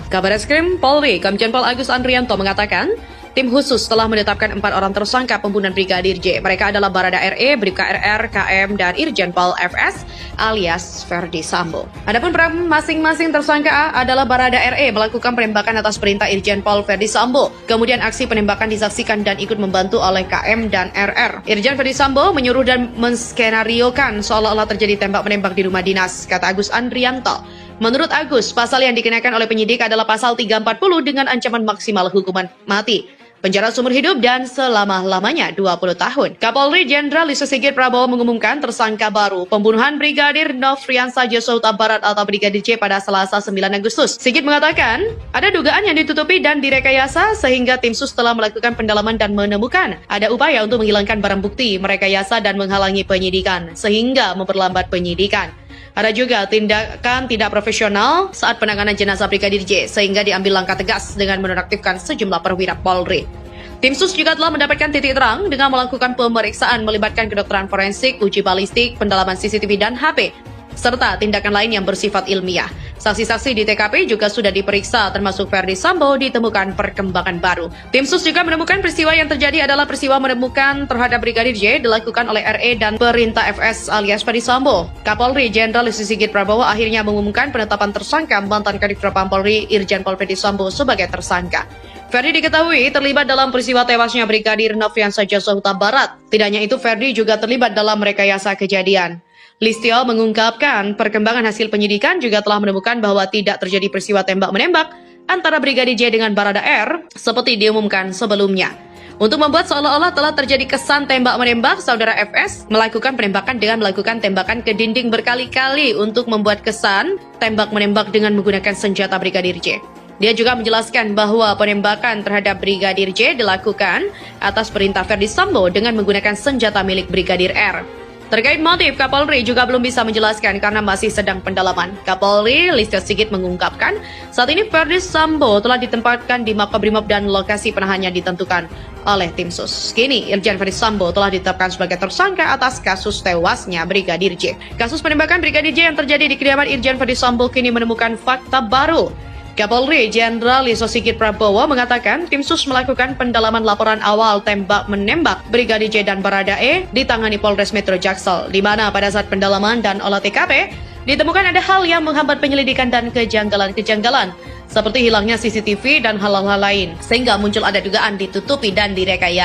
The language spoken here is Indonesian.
Kabareskrim Polri, Komjen Pol Agus Andrianto mengatakan, tim khusus telah menetapkan 4 orang tersangka pembunuhan Brigadir J. Mereka adalah Barada RE, Bribka RR, KM, dan Irjen Pol FS alias Ferdi Sambo. Adapun peran masing-masing tersangka A adalah Barada RE melakukan penembakan atas perintah Irjen Pol Ferdi Sambo. Kemudian aksi penembakan disaksikan dan ikut membantu oleh KM dan RR. Irjen Ferdi Sambo menyuruh dan menskenariokan seolah-olah terjadi tembak-menembak di rumah dinas, kata Agus Andrianto. Menurut Agus, pasal yang dikenakan oleh penyidik adalah pasal 340 dengan ancaman maksimal hukuman mati, penjara seumur hidup, dan selama-lamanya 20 tahun. Kapolri Jenderal Listio Sigit Prabowo mengumumkan tersangka baru pembunuhan Brigadir Nofriansah Joshua Huta Barat atau Brigadir J pada Selasa 9 Agustus. Sigit mengatakan, ada dugaan yang ditutupi dan direkayasa sehingga tim sus telah melakukan pendalaman dan menemukan ada upaya untuk menghilangkan barang bukti, merekayasa dan menghalangi penyidikan sehingga memperlambat penyidikan. Ada juga tindakan tidak profesional saat penanganan jenazah Brigadir J sehingga diambil langkah tegas dengan menonaktifkan sejumlah perwira Polri. Tim sus juga telah mendapatkan titik terang dengan melakukan pemeriksaan melibatkan kedokteran forensik, uji balistik, pendalaman CCTV dan HP, serta tindakan lain yang bersifat ilmiah. Saksi-saksi di TKP juga sudah diperiksa, termasuk Ferdi Sambo, ditemukan perkembangan baru. Tim sus juga menemukan peristiwa yang terjadi adalah peristiwa menemukan terhadap Brigadir J dilakukan oleh RE dan perintah FS alias Ferdi Sambo. Kapolri Jenderal Listio Sigit Prabowo akhirnya mengumumkan penetapan tersangka mantan Kadif Propam Polri Irjen Pol Ferdi Sambo sebagai tersangka. Ferdi diketahui terlibat dalam peristiwa tewasnya Brigadir Nofriansah Joshua Huta Barat. Tidak hanya itu, Ferdi juga terlibat dalam rekayasa kejadian. Listio mengungkapkan perkembangan hasil penyidikan juga telah menemukan bahwa tidak terjadi peristiwa tembak-menembak antara Brigadir J dengan Barada R seperti diumumkan sebelumnya. Untuk membuat seolah-olah telah terjadi kesan tembak-menembak, saudara FS melakukan penembakan dengan melakukan tembakan ke dinding berkali-kali untuk membuat kesan tembak-menembak dengan menggunakan senjata Brigadir J. Dia juga menjelaskan bahwa penembakan terhadap Brigadir J dilakukan atas perintah Ferdi Sambo dengan menggunakan senjata milik Brigadir R. Terkait motif, Kapolri juga belum bisa menjelaskan karena masih sedang pendalaman. Kapolri Listio Sigit mengungkapkan, saat ini Ferdi Sambo telah ditempatkan di Makobrimob dan lokasi penahanannya ditentukan oleh tim sus. Kini, Irjen Ferdi Sambo telah ditetapkan sebagai tersangka atas kasus tewasnya Brigadir J. Kasus penembakan Brigadir J yang terjadi di kediaman Irjen Ferdi Sambo kini menemukan fakta baru. Kapolri Jenderal Listio Sigit Prabowo mengatakan tim sus melakukan pendalaman laporan awal tembak-menembak Brigadir J dan Barada E ditangani Polres Metro Jaksel, di mana pada saat pendalaman dan olah TKP ditemukan ada hal yang menghambat penyelidikan dan kejanggalan-kejanggalan seperti hilangnya CCTV dan hal-hal lain, sehingga muncul ada dugaan ditutupi dan direkayasa.